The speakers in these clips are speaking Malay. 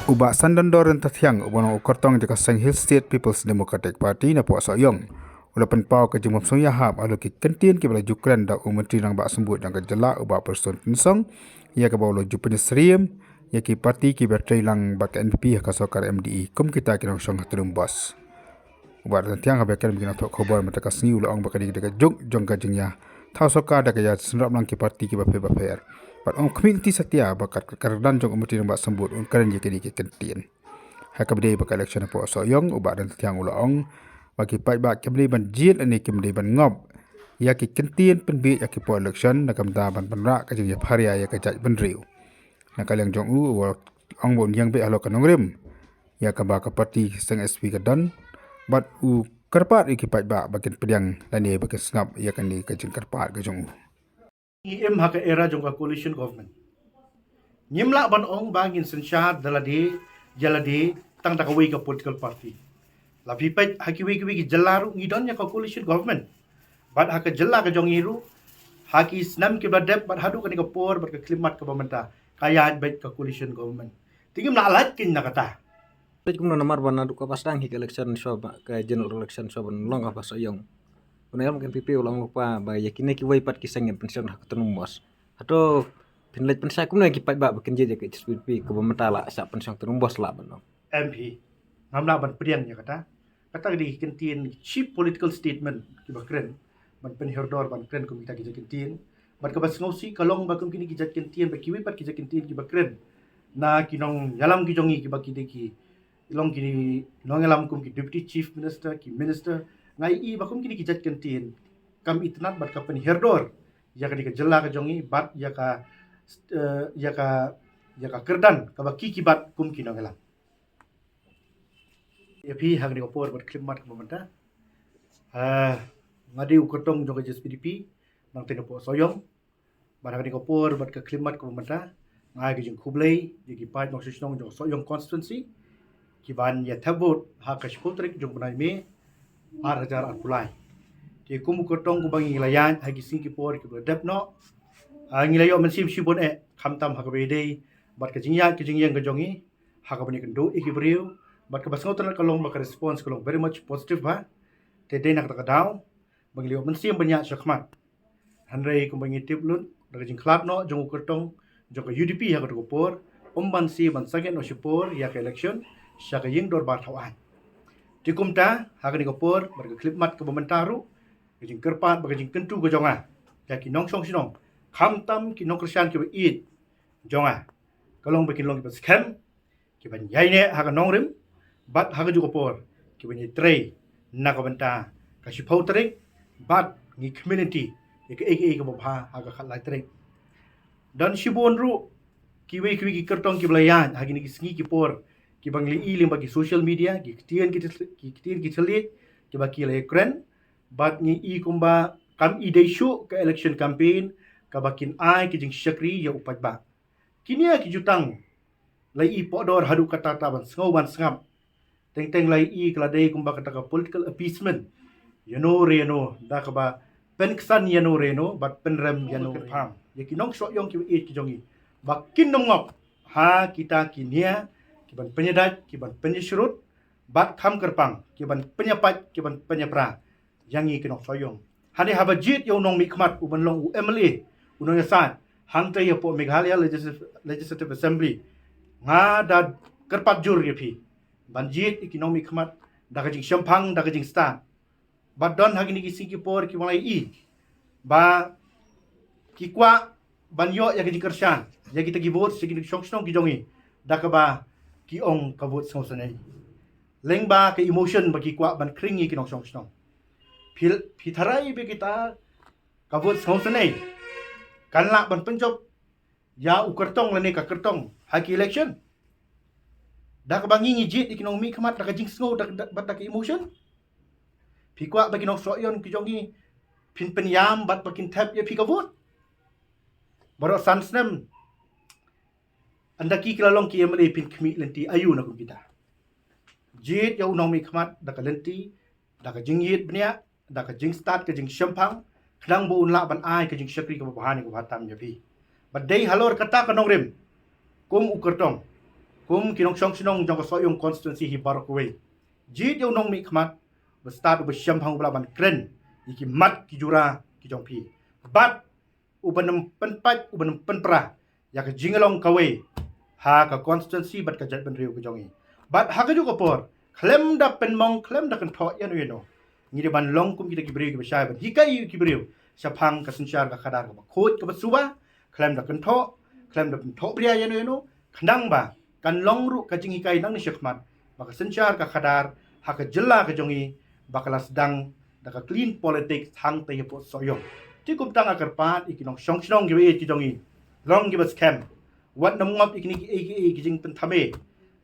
Ubak sandandoran tathiang ubang ukortong jaka Sang Hill State People's Democratic Party na po soyong. Ulapan pau ke jumap song yahap alu ki kentien ki bala jukran da menteri nang bak sembut nang jela ubak person pensong ia ke bawlo jupen seriem ia ki parti ki bertrai lang bak NPP ka sokar MDE kum kita ki nang song hatrum bos. Ubak tathiang habek kan bigina tok khobor mata ka sni ulang bakadi de juk jong ka jingya thau sokar da ka ya senrap lang ki parti ki bape But community satya bakat kardan jong menteri nang bak sembut karen je ki kentien. Hakabde bak election po soyong ubak dan tathiang ulang bagi pai bak kemli ban jil ani kemli ban ngob ya ki kentien penbi ya ki po election na kamda ban panra ka jing pharia ya ka jaj ban riu na kalyang jong u ong bon yang be alo kanong rim ya ka ba ka parti sang SP ka dan bat u karpat ki pai bak bakin pediang lani bakin ngap ya kan ni ka jing karpat ka jong u EM haka era jong ka coalition government nyimla ban ong bangin sensyat jalade tang takaway ka political party lapi pet haki wiki jelaru ngidon ya ka coalition government bat haka jela ka jong iru haki snam ki badep bat hadu ka ni ka por bat ka klimat ka pementa kaya bet ka coalition government tingim na alat kin na kata Kumna namar ban adu ka pasang hi election show ka general election show ban long ka pasayong kunayam kan PP ulang lupa ba yakine ki way pat kisang yang pensiun hak tenum bos atau pinlet pensa kumna ki pat ba bakin je ke SPP ke pementala sa pensiun tenum bos la ban MP ngamla ban priang ya kata di kentien cheap political statement ki bakren ban penherdor ban kren kum kita ki kentien ban ka bas ngosi kalong ba kum kini ki kentien ba kiwi pat ki kentien ki bakren na kinong yalam ki jongi ki bakide ki ilong kini nong yalam kum ki deputy chief minister ki minister ngai i bakum kini ki kentien kam itnat bat ka penherdor ya ka di ka jela ka jongi bat ya ka kerdan ka ba ki bat kum kinong yalam Epi hang ni opor bat klimat pementa ngadi ukotong jong ke SPDP nang teno po soyong barang ni opor bat ke klimat pementa ngai ke jing kublai di pat nok sisnong jong soyong constituency ki ban ya thabut ha ka sputrik jong banai me 8,000 pulai ki kum ukotong ku bangi layan ha ki sing ki por ki dep no ngilayo men sim sibon khamtam ha ka bede bat ke jingya ki jingyang ke jongi ha ka bani kendo ikibriu bat ka basngo tan kalong baka response kalong very much positive ba te nak ta daw banglio man siam banya shakmat hanrei kum bangi tip lut daga jing klat no jong ukotong jong ka UDP ha ka ko por ban si ban sagen no shipor ya ka election sya ka ying dor ba thawan ti kumta ha ka ni ko por bar ka clip mat ka bamentaru jing kerpat baka jing kentu ko jonga ya ki nong song sinong kham tam ki nong krisyan ki it jonga kalong bakin long ki scam ki ban yai ne ha ka nong rim bat haga juga por ki bani tray na ka banta ka si pautrik bat ngi community ek ka bha haga khala tray dan si bonru ki we kertong ki blayan hagi ni sngi ki por ki bangli ilim bagi social media ki tien ki telit ki baki le kren bat ngi i kumba kam ide shu ka election campaign ka bakin ai ki jing syakri ya upat ba kinia ki jutang lai i podor hadu kata taban ngau ban sngap teng lai i kladei kumba kata ka political appeasement yano reno da ka ba penksan yano reno bat penrem yano pham yaki nong so yong ki ki jongi bakin nongop ha kita kinia ki ban penyedat ki ban penyesrut bat kham kerpang ki ban penyapat ki ban penyapra yangi ki nong so yong hani habajit yo nong mikmat u ban long u MLA unong yasan hangte ya po Meghalaya Legislative Assembly nga da kerpat jur yepi banjit ekonomi khmat daga jing syampang daga jing stan badon hagi ni kisi ki por ki malai i ba ki kwa banyo ya ki kershan ya kita ki vote sigi shong ki jongi daga ba ki ong ka vote song sanai leng ba ke emotion ba ki kwa ban kringi ki nong shong pitharai be kita ka vote song sanai kanla ban penjop ya ukertong lane ka kertong haki election dak bangi ngijit ekonomi khamat dak jing sngo dak bat emotion pikwa bagi nok soyon ki jongi pin penyam bat bakin tap ya pikavut baro sansnem andaki kilalong ki emle pin khmi lenti ayu na kita jit ya unomi khamat dak lenti dak jing yit bnya dak jing start ke jing syampang khadang bo unla ban ai ke jing syakri ke bahani ko batam ya pi badai halor kata kanong rim kum ukertong kum kinong shong shinong jong ko soyong constituency hi barok we jit yo nong mi khmat ba start ba syam hang bla ban kren iki mat ki jura ki jong pi bat ubanam penpat ubanam penpra ya ka jingalong kawe ha ka constituency bat ka jat ban riu ka jongi bat ha ka ju ko por klem da penmong klem da kan tho yan we no ngi de ban long kum kita ki bri ki ba shay ban hikai ki bri syapang ka sinchar ka khadar ka ba khot ka ba suba klem da kan tho klem da tho bria yan we no khandang ba kan long ru ka jing hikai nang ni syakmat maka sinchar ka khadar ha ka jella ka jongi bakalas dang da ka clean politics hang te po soyong ti kum tang akar pat ikinong shong shong gi ki jongi long gi ba scam wat nam ngop ikini ki jing pen thame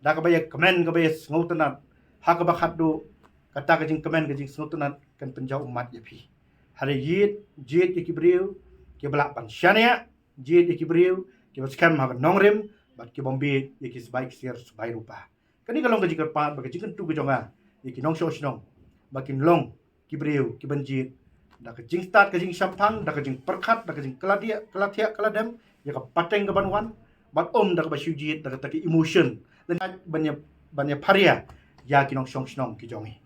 da ka ba ya comment ka ba ngautanat ha ka ba khaddu kata ka jing comment ka jing ngautanat kan penjau umat ya pi hari jit ki briu ki balak pan syania jit ki briu ki ba scam ha nongrem bat ki bombe ki sebaik siar sebaik rupa kani kalong ka jikar pat ba ka jing tu ka jonga ikinong shong shong bakin long ki briu ki banjit da ka jing start ka jing syampang da ka jing perkhat da ka jing kelatia keladem ya ka pateng ka banwan bat da ka ba syujit da ka taki emotion dan banyak paria ya kinong shong shong ki jongi